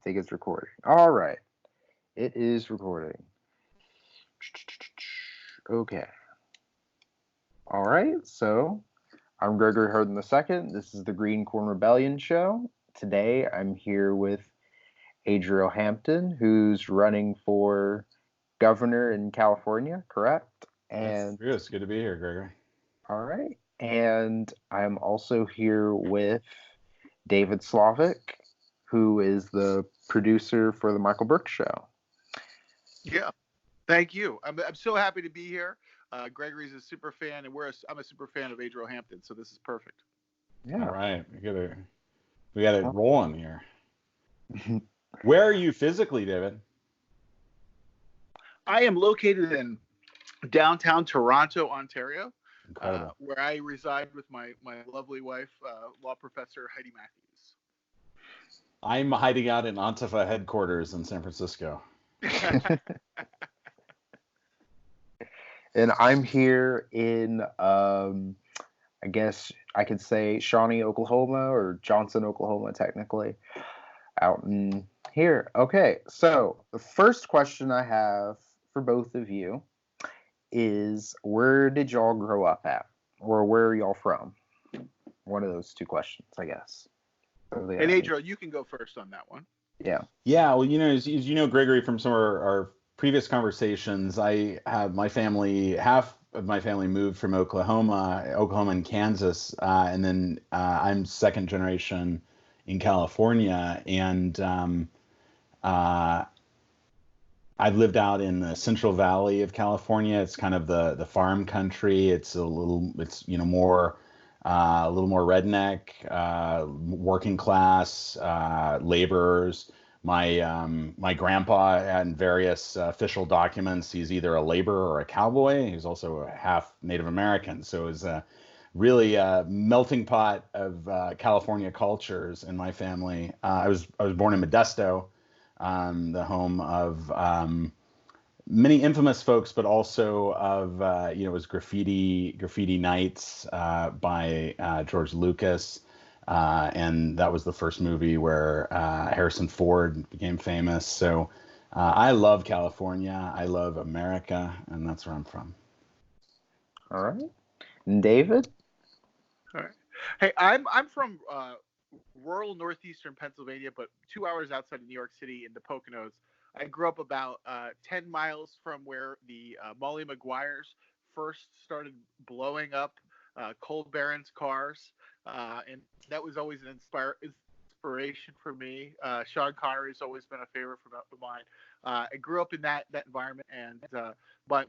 think it's recording. All right. It is recording. Okay. All right. So I'm Gregory Harden II. This is the Green Corn Rebellion show. Today I'm here with Adriel Hampton, who's running for governor in California, correct? That's And true. It's good to be here, Gregory. all right. And I'm also here with David Slavick, who is the producer for the Michael Brooks Show. Yeah, thank you. I'm so happy to be here. Gregory's a super fan, and I'm a super fan of Adriel Hampton, so this is perfect. Yeah. All right, we got it rolling here. Where are you physically, David? I am located in downtown Toronto, Ontario, Incredible. where I reside with my lovely wife, law professor Heidi Matthews. I'm hiding out in Antifa headquarters in San Francisco. And I'm here in, I guess I could say Shawnee, Oklahoma, or Johnson, Oklahoma, technically, out in here. Okay, so the first question I have for both of you is, where did y'all grow up at? Or where are y'all from? One of those two questions, I guess. And Adriel, you can go first on that one. Yeah. Yeah, well, as you know, Gregory, from some of our previous conversations, I have half of my family moved from Oklahoma and Kansas, and then I'm second generation in California, and I've lived out in the Central Valley of California. It's kind of the farm country. It's more a little more redneck, working class, laborers. My grandpa had various official documents. He's either a laborer or a cowboy. He's also a half Native American. So it's really a melting pot of California cultures in my family. I was born in Modesto, the home of many infamous folks, but also of it was graffiti nights by George Lucas, and that was the first movie where Harrison Ford became famous. So I love California, I love America, and that's where I'm from. All right. And David? All right. Hey, I'm from rural northeastern Pennsylvania, but 2 hours outside of New York City in the Poconos. I grew up about 10 miles from where the Molly Maguires first started blowing up Coal Barron's cars, and that was always an inspiration for me. Sean Connery's always been a favorite of mine. I grew up in that environment, and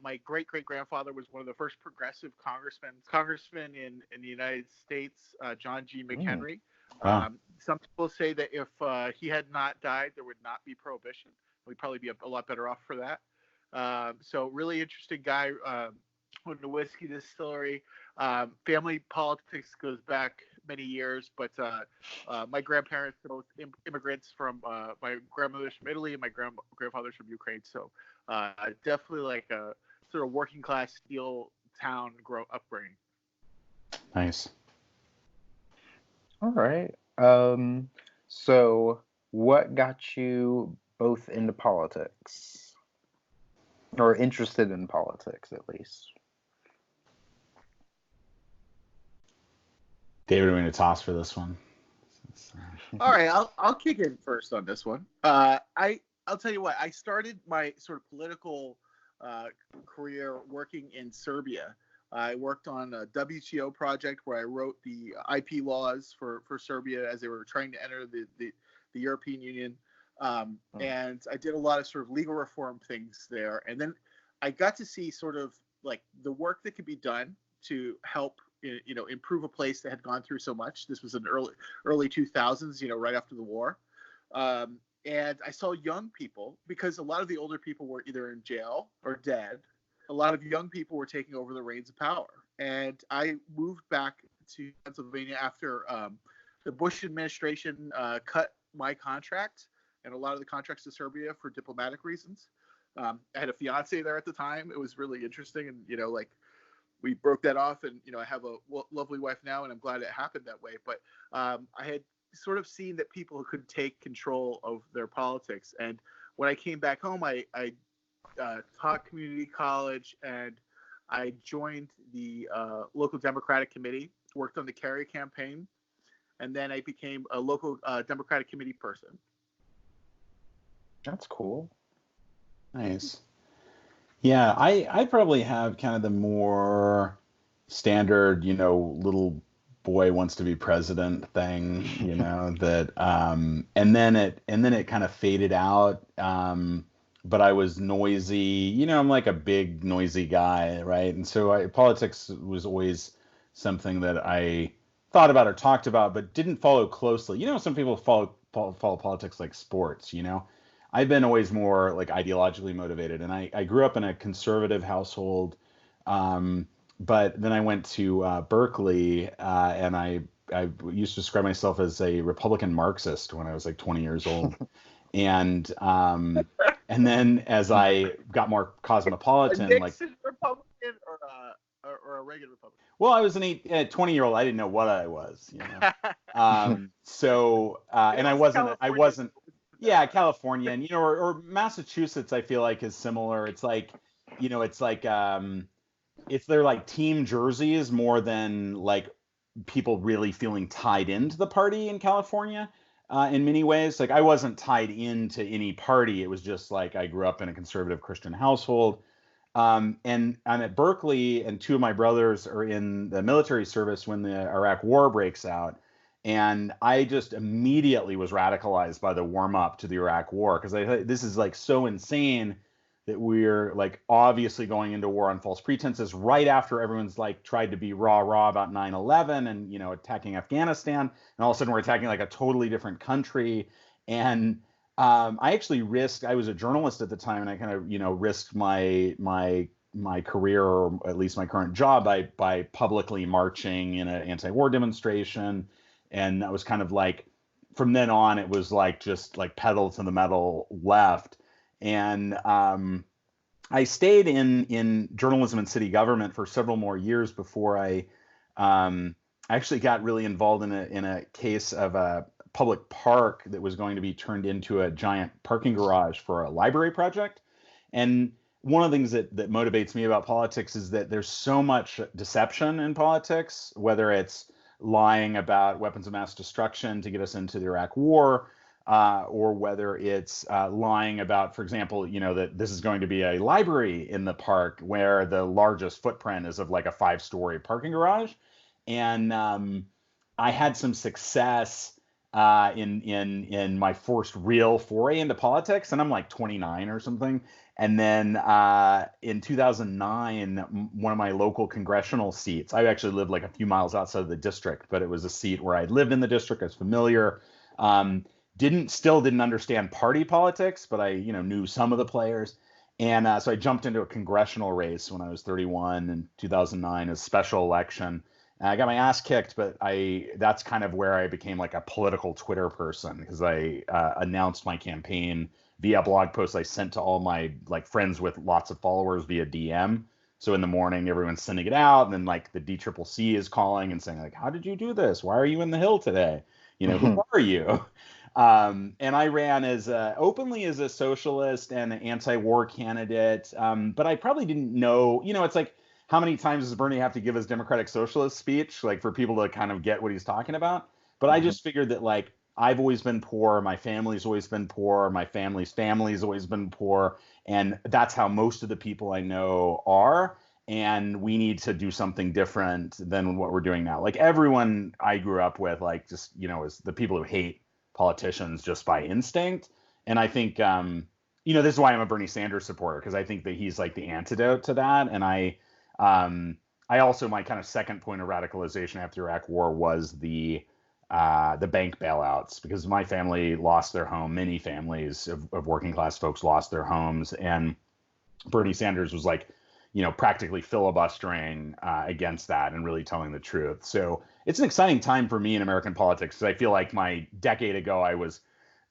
my great grandfather was one of the first progressive congressmen in the United States, John G. McHenry. Wow. Some people say that if he had not died, there would not be prohibition. We'd probably be a lot better off for that. So really interesting guy. Owned a whiskey distillery. Family politics goes back many years, but my grandparents are both immigrants from my grandmother's from Italy and my grandfather's from Ukraine. So definitely like a sort of working class steel town upbringing. Nice. All right. So what got you both into politics? Or interested in politics, at least? David, we're going to toss for this one. All right, I'll kick in first on this one. I'll tell you what. I started my sort of political career working in Serbia. I worked on a WTO project where I wrote the IP laws for Serbia as they were trying to enter the European Union, and I did a lot of sort of legal reform things there. And then I got to see sort of like the work that could be done to help improve a place that had gone through so much. This was in early 2000s, right after the war. And I saw young people, because a lot of the older people were either in jail or dead. A lot of young people were taking over the reins of power. And I moved back to Pennsylvania after the Bush administration cut my contract and a lot of the contracts to Serbia for diplomatic reasons. I had a fiance there at the time. It was really interesting. And, we broke that off, and I have a lovely wife now, and I'm glad it happened that way. But I had sort of seen that people could take control of their politics. And when I came back home, I taught community college, and I joined the local Democratic committee, worked on the Kerry campaign, and then I became a local Democratic committee person. That's cool. Nice. Yeah, I probably have kind of the more standard, little boy wants to be president thing, that and then it kind of faded out. But I was noisy, I'm like a big noisy guy, right? And so politics was always something that I thought about or talked about, but didn't follow closely. Some people follow politics like sports, I've been always more like ideologically motivated, and I grew up in a conservative household, but then I went to Berkeley, and I used to describe myself as a Republican Marxist when I was like 20 years old, and then as I got more cosmopolitan, a Nixon Republican or a Reagan Republican? Well, I was an 20-year-old. I didn't know what I was, So and I wasn't. Yeah, California, and or Massachusetts, I feel like is similar. It's like, it's their like team jerseys more than like people really feeling tied into the party in California. In many ways, like I wasn't tied into any party. It was just like I grew up in a conservative Christian household, and I'm at Berkeley, and two of my brothers are in the military service when the Iraq War breaks out. And I just immediately was radicalized by the warm up to the Iraq War, because I thought this is like so insane that we're like obviously going into war on false pretenses right after everyone's like tried to be rah about 9/11 and attacking Afghanistan, and all of a sudden we're attacking like a totally different country. And I actually risked. I was a journalist at the time, and I kind of risked my career, or at least my current job, by publicly marching in an anti-war demonstration. And that was kind of like, from then on, it was like just like pedal to the metal left. And I stayed in journalism and city government for several more years before I actually got really involved in a case of a public park that was going to be turned into a giant parking garage for a library project. And one of the things that motivates me about politics is that there's so much deception in politics, whether it's lying about weapons of mass destruction to get us into the Iraq War, or whether it's lying about, for example, that this is going to be a library in the park where the largest footprint is of like a 5-story parking garage. And I had some success in my first real foray into politics, and I'm like 29 or something. And then in 2009, one of my local congressional seats, I actually lived like a few miles outside of the district, but it was a seat where I'd lived in the district. I was familiar. Still didn't understand party politics, but I knew some of the players. And so I jumped into a congressional race when I was 31 in 2009, a special election. And I got my ass kicked, but that's kind of where I became like a political Twitter person, because I announced my campaign via blog posts I sent to all my like friends with lots of followers via DM. So in the morning, everyone's sending it out, and then like the DCCC is calling and saying like, "How did you do this? Why are you in the Hill today? Who are you?" And I ran as openly as a socialist and an anti-war candidate, but I probably didn't know. It's like, how many times does Bernie have to give his Democratic Socialist speech, like for people to kind of get what he's talking about? But I just figured that like, I've always been poor. My family's always been poor. My family's always been poor. And that's how most of the people I know are. And we need to do something different than what we're doing now. Like everyone I grew up with, like just, is the people who hate politicians just by instinct. And I think, this is why I'm a Bernie Sanders supporter, because I think that he's like the antidote to that. And I also, my kind of second point of radicalization after the Iraq War was the bank bailouts, because my family lost their home. Many families of working class folks lost their homes, and Bernie Sanders was like, practically filibustering against that and really telling the truth. So it's an exciting time for me in American politics, because I feel like my decade ago I was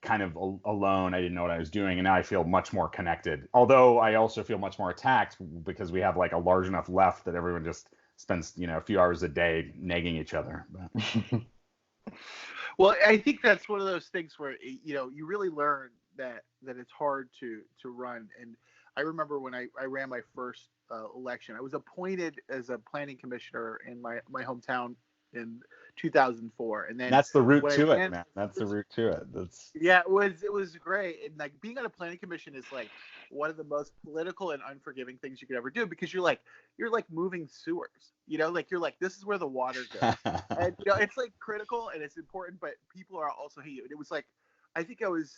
kind of alone. I didn't know what I was doing, and now I feel much more connected. Although I also feel much more attacked, because we have like a large enough left that everyone just spends a few hours a day nagging each other. But. Well, I think that's one of those things where you really learn that it's hard to run. And I remember when I ran my first election, I was appointed as a planning commissioner in my hometown in 2004, and then That's the route when I to it, ran, man. That's the route to it. That's yeah, it was great. And like being on a planning commission is like one of the most political and unforgiving things you could ever do, because you're like moving sewers. Like you're like, this is where the water goes. And it's like critical and it's important, but people are also hate you. And it was like, I think I was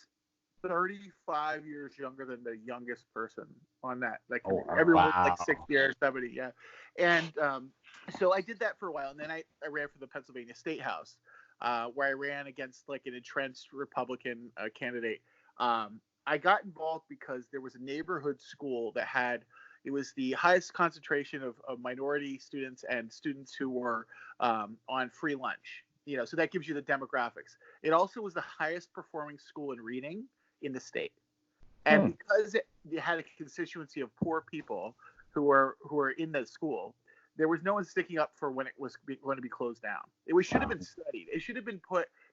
35 years younger than the youngest person on that. Like everyone was like 60 or 70, yeah. And so I did that for a while, and then I ran for the Pennsylvania State House, where I ran against like an entrenched Republican candidate. I got involved because there was a neighborhood school it was the highest concentration of minority students and students who were on free lunch. So that gives you the demographics. It also was the highest performing school in reading in the state. And because it had a constituency of poor people who were in that school, there was no one sticking up for when it was going to be closed down. It should have been studied. It should have been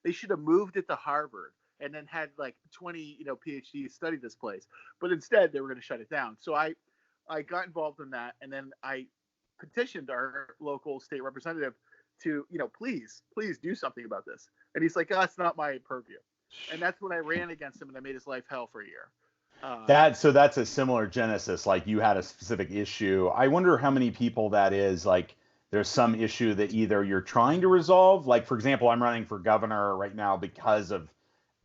they should have moved it to Harvard and then had like 20, PhDs study this place. But instead, they were going to shut it down. So I got involved in that, and then I petitioned our local state representative to, please do something about this. And he's like, it's not my purview. And that's when I ran against him, and I made his life hell for a year. That's a similar genesis. Like you had a specific issue. I wonder how many people that is. Like there's some issue that either you're trying to resolve. Like for example, I'm running for governor right now because of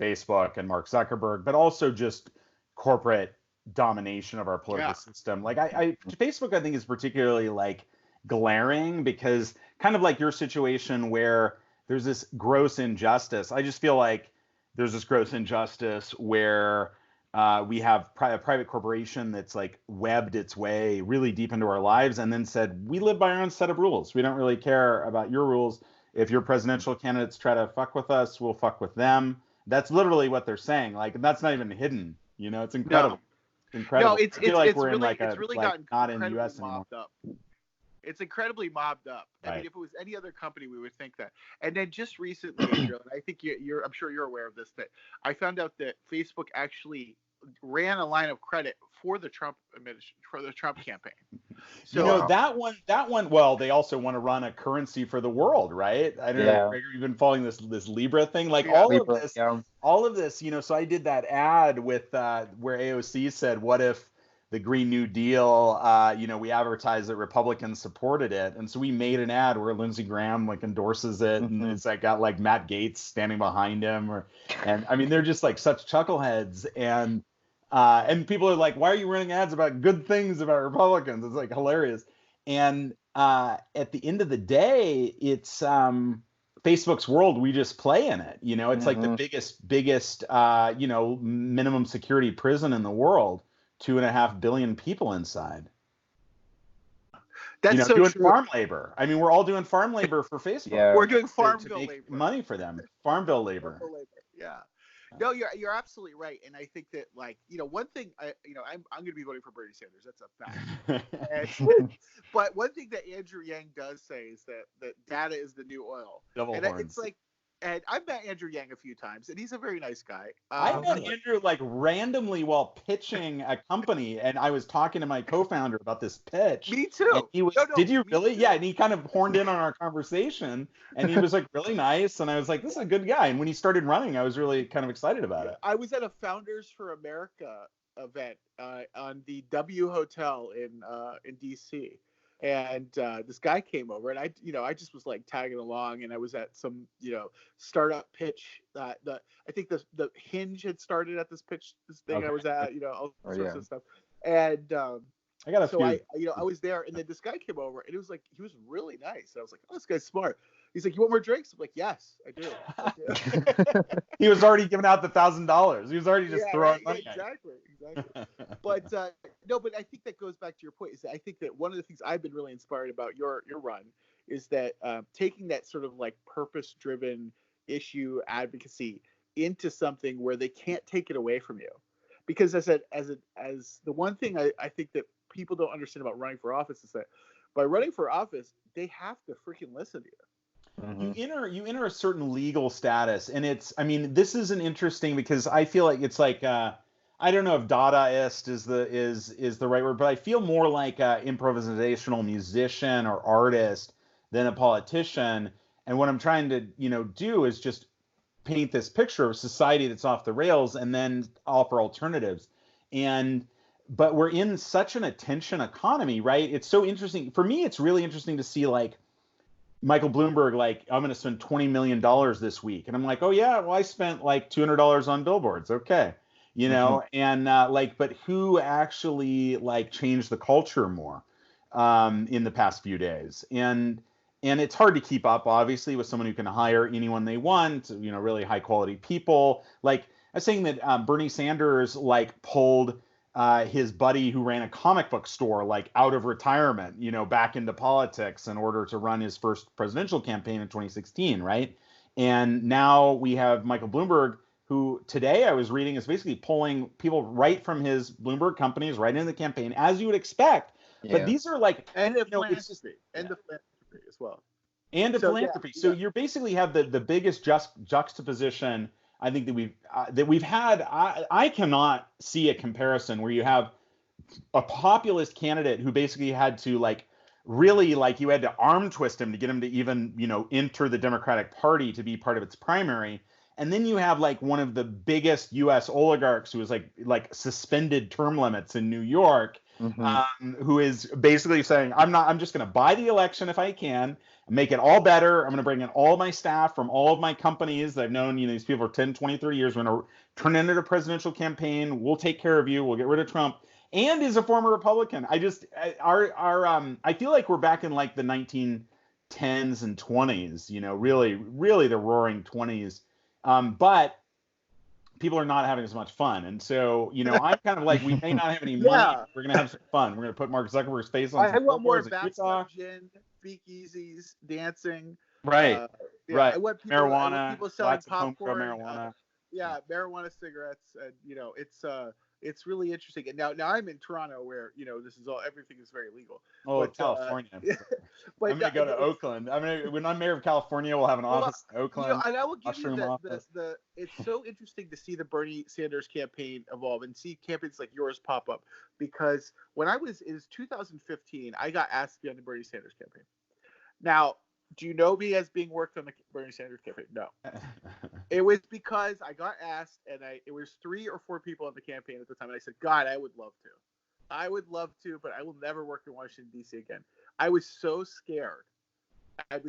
Facebook and Mark Zuckerberg, but also just corporate domination of our political system. Like Facebook, I think is particularly like glaring because kind of like your situation where there's this gross injustice. I just feel like there's this gross injustice where we have a private corporation that's like webbed its way really deep into our lives and then said, we live by our own set of rules. We don't really care about your rules. If your presidential candidates try to fuck with us, we'll fuck with them. That's literally what they're saying. Like, that's not even hidden. It's incredible. Incredible. No, it's really gotten not in the U.S. mobbed up. It's incredibly mobbed up. I mean, if it was any other company, we would think that. And then just recently, Adriel, and I think I'm sure you're aware of this, that I found out that Facebook actually ran a line of credit for the Trump administration, for the Trump campaign. So that one. Well, they also want to run a currency for the world, right? I don't know. You've been following this Libra thing, like all of this. So I did that ad with where AOC said, "What if the Green New Deal, we advertised that Republicans supported it." And so we made an ad where Lindsey Graham like endorses it. And it's like got like Matt Gaetz standing behind him. And I mean, they're just like such chuckleheads. And people are like, why are you running ads about good things about Republicans? It's like hilarious. And at the end of the day, it's Facebook's world. We just play in it. It's like the biggest, minimum security prison in the world. 2.5 billion people inside. That's so doing true. Farm labor. I mean, we're all doing farm labor for Facebook. Yeah. We're doing farm to bill make labor. Money for them. Farm bill labor. Yeah. No, you're absolutely right. And I think that one thing I'm going to be voting for Bernie Sanders. That's a fact. But one thing that Andrew Yang does say is that data is the new oil. Double horns. It's like, and I've met Andrew Yang a few times, and he's a very nice guy. I met Andrew like randomly while pitching a company, and I was talking to my co-founder about this pitch. Me too. And he was, did you really? Yeah, and he kind of horned in on our conversation, and he was like really nice, and I was like, this is a good guy. And when he started running, I was really kind of excited about it. I was at a Founders for America event on the W Hotel in DC. And this guy came over, and I just was like tagging along, and I was at some startup pitch. I think the Hinge had started at this thing I was at, all sorts of stuff. And I got a few. I was there, and then this guy came over, and it was like he was really nice. And I was like, oh, this guy's smart. He's like, you want more drinks? I'm like, yes, I do. He was already giving out the $1,000. He was already just throwing money. Exactly. But but I think that goes back to your point. Is that I think that one of the things I've been really inspired about your run is that taking that sort of like purpose-driven issue advocacy into something where they can't take it away from you. Because as the one thing I think that people don't understand about running for office is that by running for office, they have to freaking listen to you. you enter a certain legal status, and this isn't interesting because I feel like it's like I don't know if Dadaist is the right word, but I feel more like a improvisational musician or artist than a politician. And what I'm trying to do is just paint this picture of a society that's off the rails and then offer alternatives. But we're in such an attention economy, right? It's so interesting. For me, it's really interesting to see like Michael Bloomberg, like, I'm going to spend $20 million this week. And I'm like, oh, yeah, well, I spent like $200 on billboards. Okay. And but who actually like changed the culture more in the past few days? And it's hard to keep up, obviously, with someone who can hire anyone they want, really high quality people. Like I was saying that Bernie Sanders like pulled his buddy who ran a comic book store like out of retirement, back into politics in order to run his first presidential campaign in 2016, right? And now we have Michael Bloomberg, who today I was reading is basically pulling people right from his Bloomberg companies right into the campaign, as you would expect. Yeah. But these are like and the philanthropy as well. And philanthropy. So you basically have the biggest juxtaposition I think that we've had. I cannot see a comparison where you have a populist candidate who basically had to like really like you had to arm twist him to get him to even enter the Democratic Party to be part of its primary. And then you have like one of the biggest U.S. oligarchs who is like suspended term limits in New York, who is basically saying, I'm just going to buy the election if I can, make it all better. I'm going to bring in all my staff from all of my companies that I've known, these people for 10, 20, 30 years. We're going to turn it into a presidential campaign. We'll take care of you. We'll get rid of Trump. And is a former Republican. I feel like we're back in like the 1910s and 20s, really the roaring 20s. But people are not having as much fun. And so, I'm kind of like, we may not have any money. We're going to have some fun. We're going to put Mark Zuckerberg's face on some want more bathtub gin, speakeasies, dancing. Right. Right. I want marijuana. People selling lots popcorn. Of marijuana. Marijuana, cigarettes. It's really interesting. And now I'm in Toronto, where everything is very legal. Oh, but, California. But I'm gonna go to Oakland. When I'm mayor of California, we'll have an office in Oakland. And I will give you the it's so interesting to see the Bernie Sanders campaign evolve and see campaigns like yours pop up, because when it was 2015, I got asked to be on the Bernie Sanders campaign. Now, do you know me as being worked on the Bernie Sanders campaign? No. It was because I got asked, and it was 3 or 4 people on the campaign at the time, and I said, God, I would love to. I would love to, but I will never work in Washington, D.C. again. I was so scared. And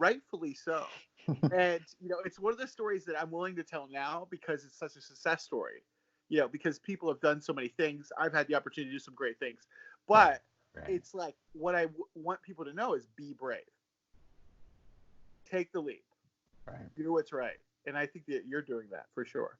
rightfully so. And, it's one of the stories that I'm willing to tell now because it's such a success story. Because people have done so many things. I've had the opportunity to do some great things. But it's like what I want people to know is be brave. Take the leap. Right. Do what's right. And I think that you're doing that for sure.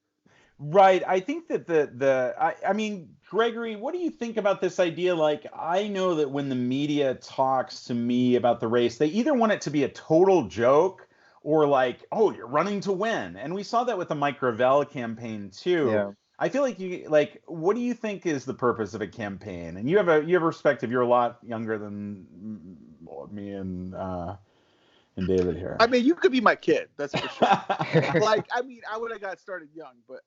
Right. I think that I mean, Gregory, what do you think about this idea? Like, I know that when the media talks to me about the race, they either want it to be a total joke or like, oh, you're running to win. And we saw that with the Mike Gravel campaign too. Yeah. I feel like what do you think is the purpose of a campaign? And you have a perspective. You're a lot younger than me and David here. I mean, you could be my kid. That's for sure. I would have got started young, but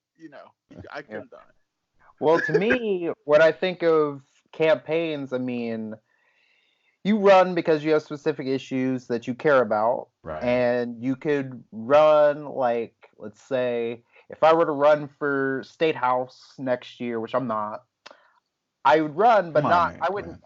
I could have done it. Well, to me, when I think of campaigns, I mean, you run because you have specific issues that you care about, right? And you could run, like, let's say, if I were to run for State House next year, which I'm not, I would run, but I wouldn't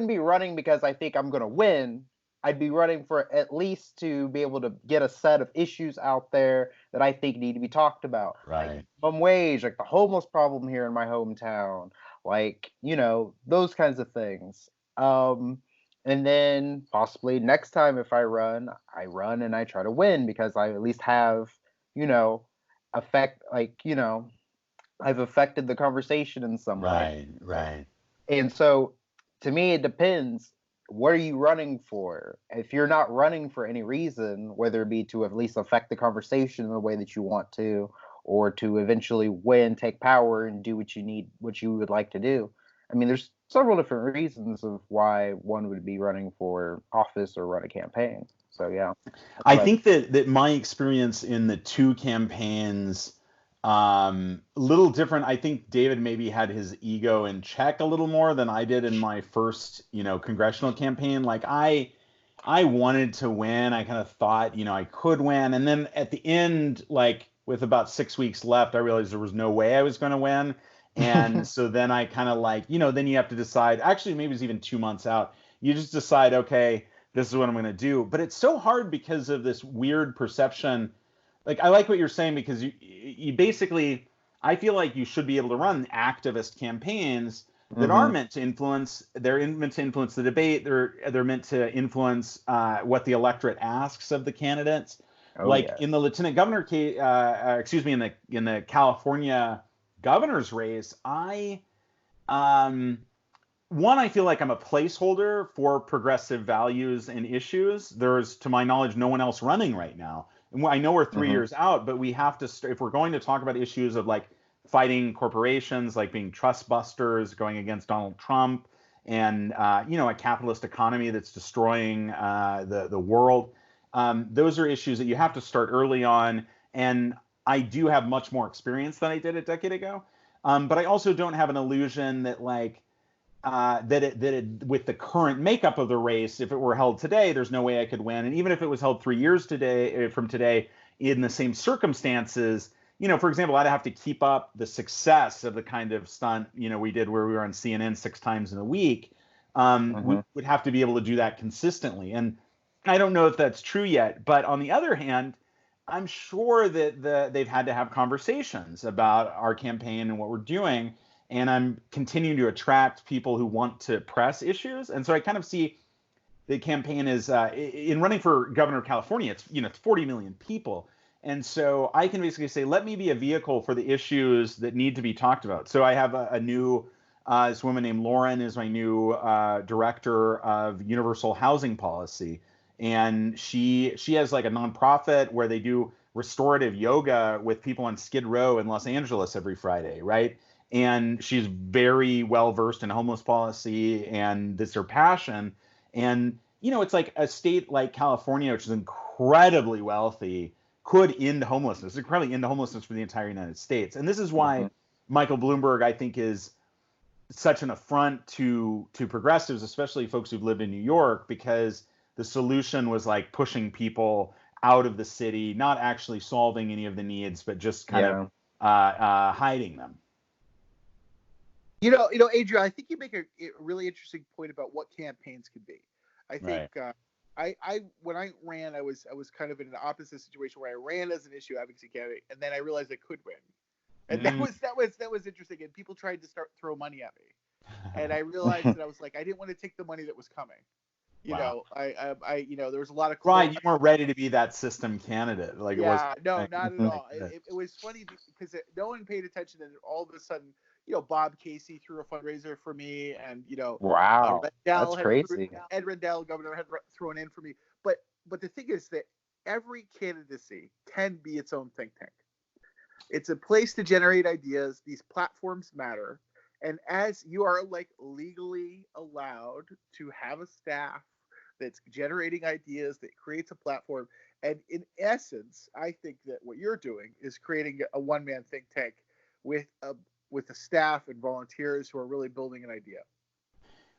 be running because I think I'm going to win. I'd be running for at least to be able to get a set of issues out there that I think need to be talked about. Right. Like minimum wage, like the homeless problem here in my hometown, like, those kinds of things. And then possibly next time if I run and I try to win because I at least have, I've affected the conversation in some way. Right. And so to me, it depends. What are you running for? If you're not running for any reason, whether it be to at least affect the conversation in the way that you want to, or to eventually win, take power, and do what you would like to do. I mean, there's several different reasons of why one would be running for office or run a campaign. So yeah, I think that my experience in the two campaigns, a little different. I think David maybe had his ego in check a little more than I did in my first, congressional campaign. Like I wanted to win. I kind of thought, I could win. And then at the end, like with about 6 weeks left, I realized there was no way I was going to win. And so then I kind of like, then you have to decide, actually, maybe it's even 2 months out. You just decide, okay, this is what I'm going to do. But it's so hard because of this weird perception. Like, I like what you're saying because you basically, I feel like you should be able to run activist campaigns that are meant to influence. They're meant to influence the debate. They're meant to influence what the electorate asks of the candidates. In the lieutenant governor case, in the California governor's race, I feel like I'm a placeholder for progressive values and issues. There's, to my knowledge, no one else running right now. And I know we're 3 years out, but we have to, if we're going to talk about issues of like fighting corporations, like being trust busters, going against Donald Trump, and a capitalist economy that's destroying the world. Those are issues that you have to start early on. And I do have much more experience than I did a decade ago. But I also don't have an illusion that like with the current makeup of the race, if it were held today, there's no way I could win. And even if it was held 3 years from today, in the same circumstances, for example, I'd have to keep up the success of the kind of stunt, we did where we were on CNN 6 times in a week. We would have to be able to do that consistently. And I don't know if that's true yet. But on the other hand, I'm sure that they've had to have conversations about our campaign and what we're doing. And I'm continuing to attract people who want to press issues. And so I kind of see the campaign is in running for governor of California. It's 40 million people. And so I can basically say, let me be a vehicle for the issues that need to be talked about. So I have a new, this woman named Lauren is my new director of universal housing policy. And she has like a nonprofit where they do restorative yoga with people on Skid Row in Los Angeles every Friday, right? And she's very well versed in homeless policy, and that's her passion. And it's like a state like California, which is incredibly wealthy, could end homelessness. It could probably end homelessness for the entire United States. And this is why Michael Bloomberg, I think, is such an affront to progressives, especially folks who've lived in New York, because the solution was like pushing people out of the city, not actually solving any of the needs, but just kind of hiding them. Adriel, I think you make a really interesting point about what campaigns can be. I think I when I ran, I was kind of in an opposite situation where I ran as an issue advocacy candidate, and then I realized I could win, and that was interesting. And people tried to throw money at me, and I realized that I was like, I didn't want to take the money that was coming. I there was a lot of right. You weren't ready to be that system candidate. Like no, not at all. It was funny because no one paid attention, and all of a sudden, Bob Casey threw a fundraiser for me, and wow, that's crazy. Ed Rendell, governor, had thrown in for me. But the thing is that every candidacy can be its own think tank. It's a place to generate ideas. These platforms matter. And as you are like legally allowed to have a staff that's generating ideas, that creates a platform. And in essence, I think that what you're doing is creating a one-man think tank with a staff and volunteers who are really building an idea.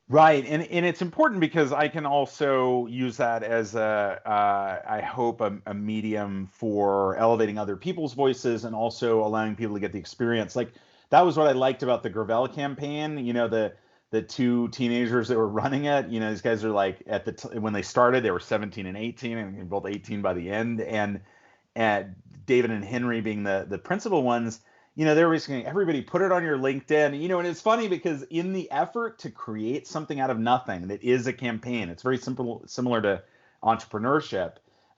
Right. And it's important because I can also use that as I hope, a medium for elevating other people's voices and also allowing people to get the experience. Like, that was what I liked about the Gravel campaign. The two teenagers that were running it. These guys are like when they started, they were 17 and 18, and both 18 by the end. And David and Henry being the principal ones. They were basically, everybody put it on your LinkedIn. And it's funny because in the effort to create something out of nothing that is a campaign, it's very similar to entrepreneurship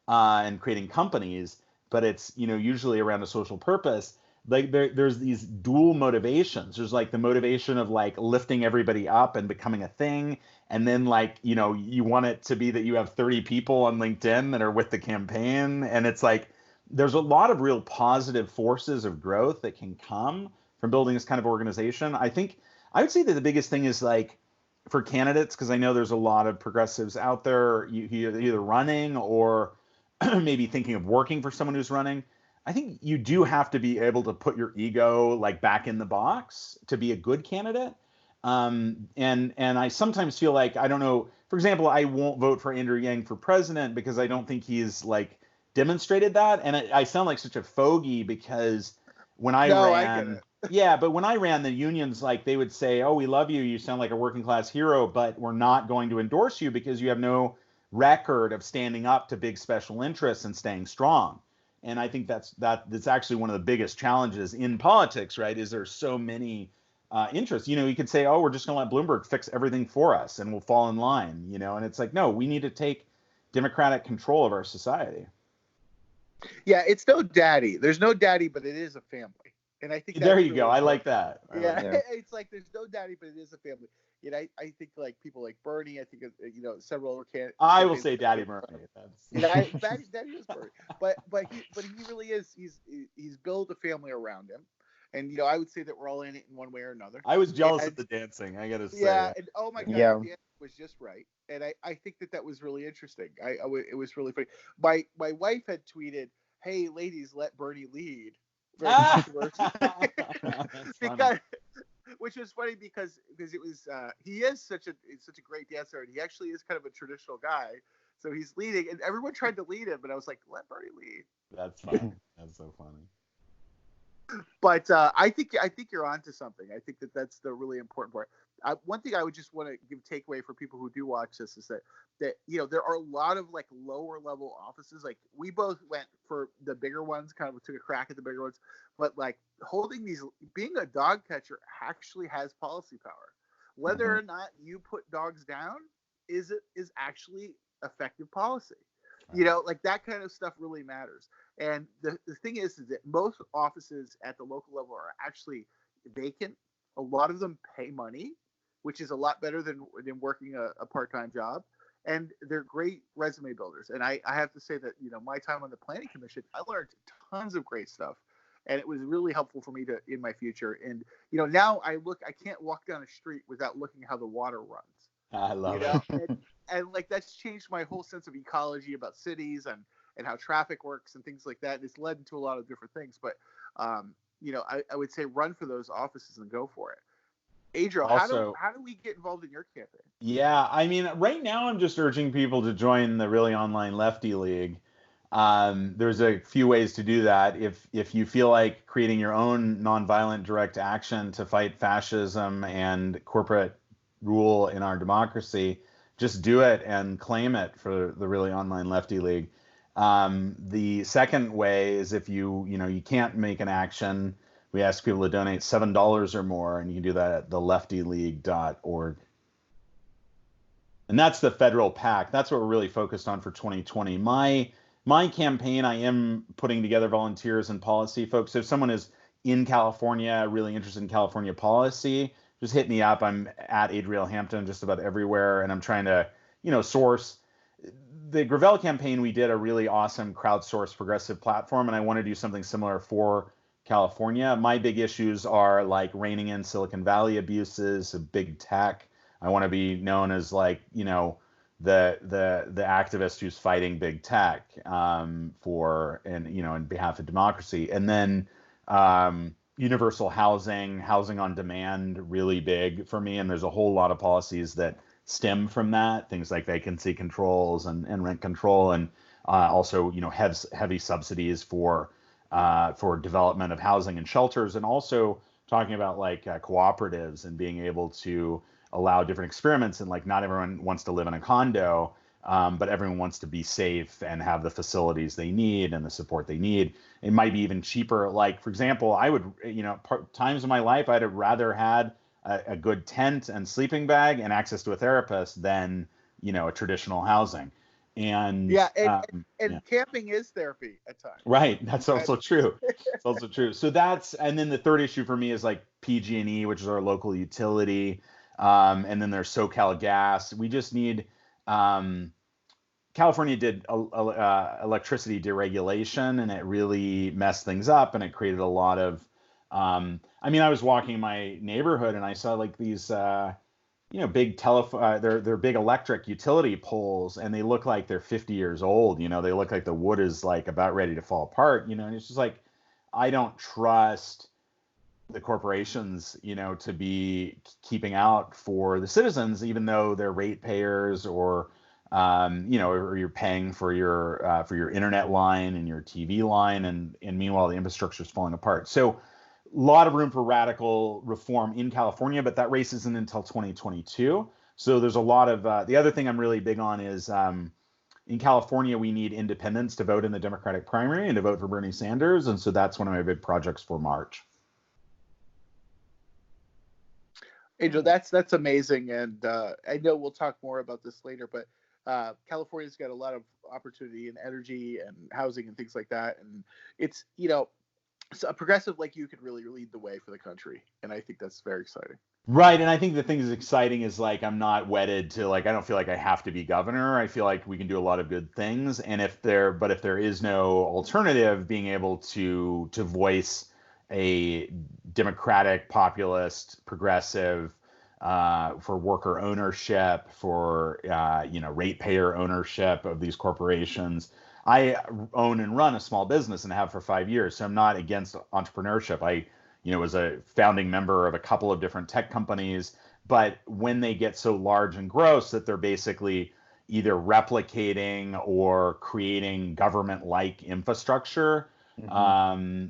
and creating companies, but it's usually around a social purpose. Like there's these dual motivations. There's like the motivation of like lifting everybody up and becoming a thing. And then like, you want it to be that you have 30 people on LinkedIn that are with the campaign. And it's like, there's a lot of real positive forces of growth that can come from building this kind of organization. I think I would say that the biggest thing is like, for candidates, because I know there's a lot of progressives out there, either running or maybe thinking of working for someone who's running. I think you do have to be able to put your ego like back in the box to be a good candidate. And I sometimes feel like, I don't know, for example, I won't vote for Andrew Yang for president because I don't think he's like demonstrated that. And I sound like such a fogey because when I ran, yeah, but when I ran, the unions, like, they would say, oh, we love you, you sound like a working class hero, but we're not going to endorse you because you have no record of standing up to big special interests and staying strong. And I think that's actually one of the biggest challenges in politics, right? Is there's so many interests. You know, you could say, oh, we're just going to let Bloomberg fix everything for us and we'll fall in line, you know, and it's like, no, we need to take democratic control of our society. Yeah, it's no daddy. There's no daddy, but it is a family. And I think there you go. I like that. It's like there's no daddy, but it is a family. You know, I think like people like Bernie. I think several other candidates. I will say Daddy Bernie. Daddy is Bernie, but he really is. He's built a family around him, and I would say that we're all in it in one way or another. I was jealous of the dancing. I gotta say. Yeah, and oh my God, the dancing was just right, and I think that was really interesting. It was really funny. My wife had tweeted, "Hey, ladies, let Bernie lead." Because, which was funny because it was he is such a great dancer, and he actually is kind of a traditional guy, so he's leading, and everyone tried to lead him, and I was like, let Bernie lead. That's funny. That's so funny. But I think you're onto something. I think that's the really important part. One thing I would just want to give takeaway for people who do watch this is that there are a lot of like lower level offices. Like we both went for the bigger ones, kind of took a crack at the bigger ones, but like being a dog catcher actually has policy power. Whether or not you put dogs down is actually effective policy. Like that kind of stuff really matters. And the thing is that most offices at the local level are actually vacant. A lot of them pay money, which is a lot better than working a part-time job. And they're great resume builders. And I have to say that, my time on the planning commission, I learned tons of great stuff. And it was really helpful for me in my future. And, now I can't walk down a street without looking how the water runs. I love it. And like that's changed my whole sense of ecology about cities and how traffic works and things like that. And it's led into a lot of different things. But, I would say run for those offices and go for it. Adriel, also, how do we get involved in your campaign? Yeah, I mean, right now I'm just urging people to join the Really Online Lefty League. There's a few ways to do that. If you feel like creating your own nonviolent direct action to fight fascism and corporate rule in our democracy, just do it and claim it for the Really Online Lefty League. The second way is if you can't make an action, we ask people to donate $7 or more, and you can do that at theleftyleague.org. And that's the federal PAC. That's what we're really focused on for 2020. My campaign, I am putting together volunteers and policy folks. So if someone is in California, really interested in California policy, just hit me up. I'm at Adriel Hampton just about everywhere, and I'm trying to, source. The Gravel campaign, we did a really awesome crowdsourced progressive platform, and I want to do something similar for California. My big issues are like reining in Silicon Valley abuses of big tech. I want to be known as like, the activist who's fighting big tech in behalf of democracy. And then universal housing on demand, really big for me. And there's a whole lot of policies that stem from that, things like vacancy controls and rent control, and also heavy subsidies for development of housing and shelters, and also talking about like cooperatives and being able to allow different experiments. And like not everyone wants to live in a condo, but everyone wants to be safe and have the facilities they need and the support they need. It might be even cheaper. Like, for example, I would, times in my life, I'd have rather had a good tent and sleeping bag and access to a therapist than, a traditional housing. And camping is therapy at times. Right. That's also true. It's also true. So and then the third issue for me is like PG&E, which is our local utility. And then there's SoCal Gas. We just need, California did electricity deregulation, and it really messed things up, and it created a lot of, I was walking in my neighborhood and I saw like these big they're big electric utility poles, and they look like they're 50 years old. They look like the wood is like about ready to fall apart. And it's just like, I don't trust the corporations, to be keeping out for the citizens, even though they're ratepayers, or or you're paying for your internet line and your TV line, and meanwhile the infrastructure is falling apart. So a lot of room for radical reform in California, but that race isn't until 2022. So there's a lot of the other thing I'm really big on is in California, we need independents to vote in the Democratic primary and to vote for Bernie Sanders. And so that's one of my big projects for March. Angel, that's amazing, and I know we'll talk more about this later, but California's got a lot of opportunity in energy and housing and things like that, and it's so a progressive like you could really lead the way for the country, and I think that's very exciting. Right, and I think the thing that's exciting is like I'm not wedded to I don't feel like I have to be governor. I feel like we can do a lot of good things, and if there is no alternative, being able to voice a democratic, populist, progressive, for worker ownership, for ratepayer ownership of these corporations. I own and run a small business and have for 5 years, so I'm not against entrepreneurship. I was a founding member of a couple of different tech companies, but when they get so large and gross that they're basically either replicating or creating government-like infrastructure, I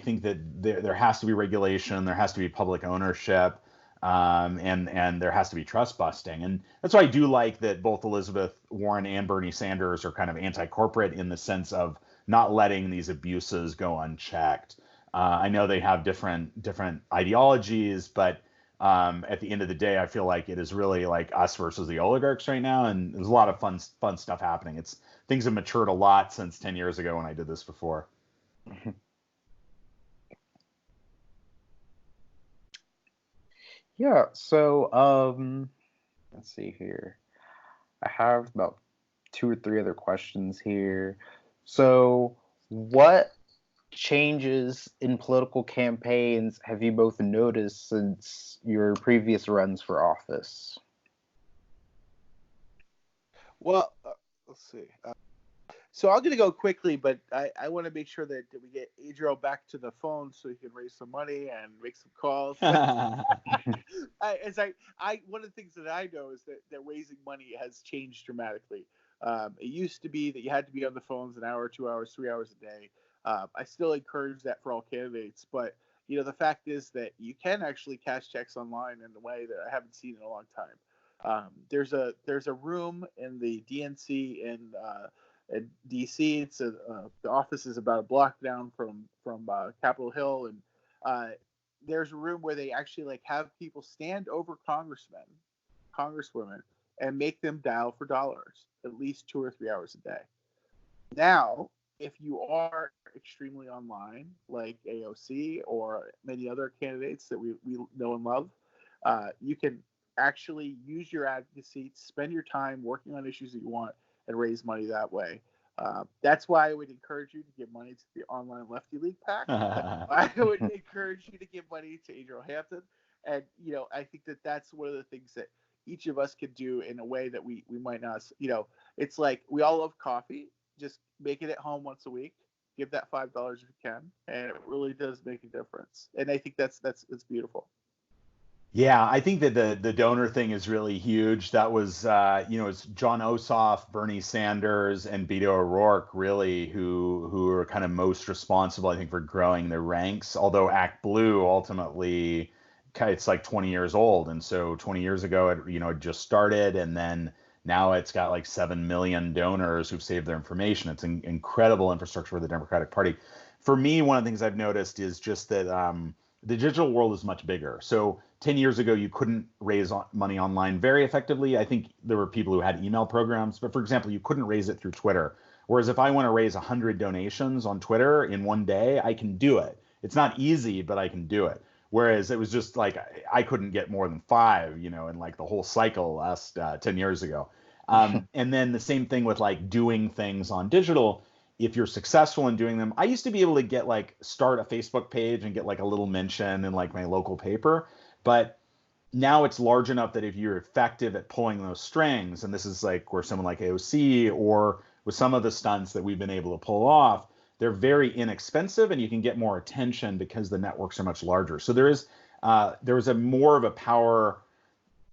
think that there has to be regulation, there has to be public ownership, and there has to be trust busting. And that's why I do like that both Elizabeth Warren and Bernie Sanders are kind of anti-corporate in the sense of not letting these abuses go unchecked. I know they have different ideologies, but at the end of the day, I feel like it is really like us versus the oligarchs right now, and there's a lot of fun stuff happening. Things have matured a lot since 10 years ago when I did this before. Yeah, so let's see here. I have about 2 or 3 other questions here. So, what changes in political campaigns have you both noticed since your previous runs for office? Well, let's see. So I'm going to go quickly, but I want to make sure that we get Adriel back to the phone so he can raise some money and make some calls. One of the things that I know is that raising money has changed dramatically. It used to be that you had to be on the phones an hour, 2 hours, 3 hours a day. I still encourage that for all candidates, but the fact is that you can actually cash checks online in a way that I haven't seen in a long time. There's a room in the DNC in DC. It's the office is about a block down from Capitol Hill, and there's a room where they actually have people stand over congressmen, congresswomen, and make them dial for dollars at least 2 or 3 hours a day. Now, if you are extremely online, like AOC or many other candidates that we know and love, you can actually use your advocacy, spend your time working on issues that you want, and raise money that way. That's why I would encourage you to give money to the Online Lefty League PAC. I would encourage you to give money to Adriel Hampton. And, I think that that's one of the things that each of us could do in a way that we might not, it's like we all love coffee. Just make it at home once a week. Give that $5 if you can. And it really does make a difference. And I think that's beautiful. Yeah, I think that the donor thing is really huge. That was, it's John Ossoff, Bernie Sanders, and Beto O'Rourke really who are kind of most responsible, I think, for growing their ranks. Although Act Blue ultimately, it's like 20 years old, and so 20 years ago it just started, and then now it's got like 7 million donors who've saved their information. It's an incredible infrastructure for the Democratic Party. For me, one of the things I've noticed is just that the digital world is much bigger. So 10 years ago, you couldn't raise money online very effectively. I think there were people who had email programs, but for example, you couldn't raise it through Twitter. Whereas if I want to raise 100 donations on Twitter in one day, I can do it. It's not easy, but I can do it. Whereas it was just like I couldn't get more than 5, in like the whole cycle last 10 years ago. And then the same thing with like doing things on digital. If you're successful in doing them, I used to be able to get start a Facebook page and get like a little mention in like my local paper. But now it's large enough that if you're effective at pulling those strings, and this is like where someone like AOC or with some of the stunts that we've been able to pull off, they're very inexpensive and you can get more attention because the networks are much larger. So there is a more of a power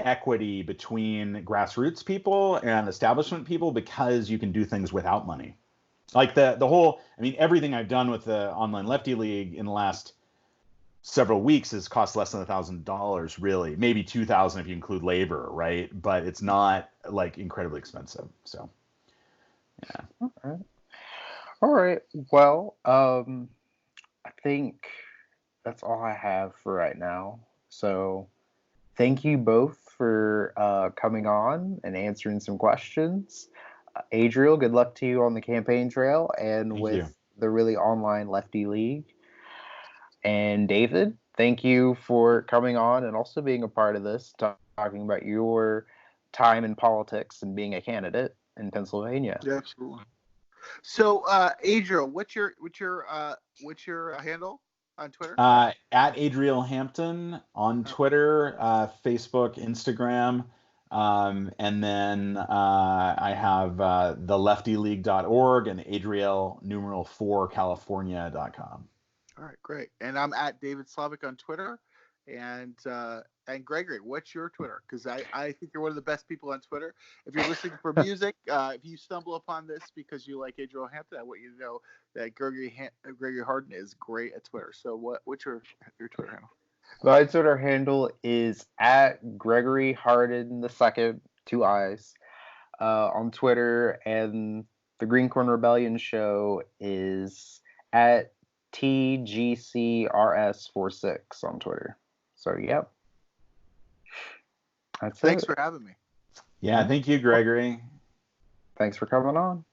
equity between grassroots people and establishment people because you can do things without money. Like the whole, I mean, everything I've done with the Online Lefty League in the last several weeks has cost less than $1,000, really, maybe $2,000 if you include labor, right? But it's not like incredibly expensive. So, yeah. All right. Well, I think that's all I have for right now. So, thank you both for coming on and answering some questions. Adriel, good luck to you on the campaign trail and Thank with you. the Really Online Lefty League. And David, thank you for coming on and also being a part of this, talking about your time in politics and being a candidate in Pennsylvania. Yeah, absolutely. So, Adriel, what's your handle on Twitter? At Adriel Hampton on Twitter, Facebook, Instagram. And then I have theleftyleague.org and Adriel4California.com. All right, great. And I'm at David Slavick on Twitter. And Gregory, what's your Twitter? Because I think you're one of the best people on Twitter. If you're listening for music, if you stumble upon this because you like Adriel Hampton, I want you to know that Gregory Harden is great at Twitter. So what's your Twitter handle? My Twitter handle is at Gregory Harden II, 2 I's, on Twitter, and the Green Corn Rebellion show is at TGCRS46 on Twitter. So, yep. Thanks for having me. Yeah, thank you, Gregory. Thanks for coming on.